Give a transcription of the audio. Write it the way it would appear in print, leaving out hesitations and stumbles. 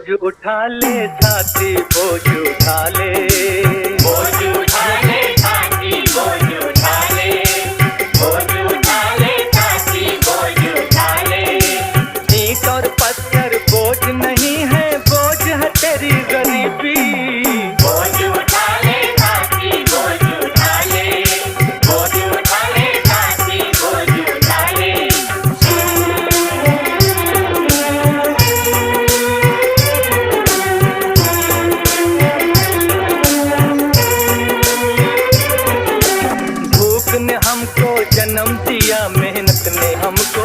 बोझ उठा ले छाती बोझ उठा ले, बोझ उठा ले छाती बोझ उठा ले, बोझ उठा ले छाती बोझ उठा ले। ईंट और पत्थर बोझ नहीं है, बोझ है तेरी गरीबी। बोझ उठा ले छाती बोझ उठा ले, बोझ उठा ले छाती बोझ उठा ले। भूख ने हमको जन्म दिया, मेहनत ने हमको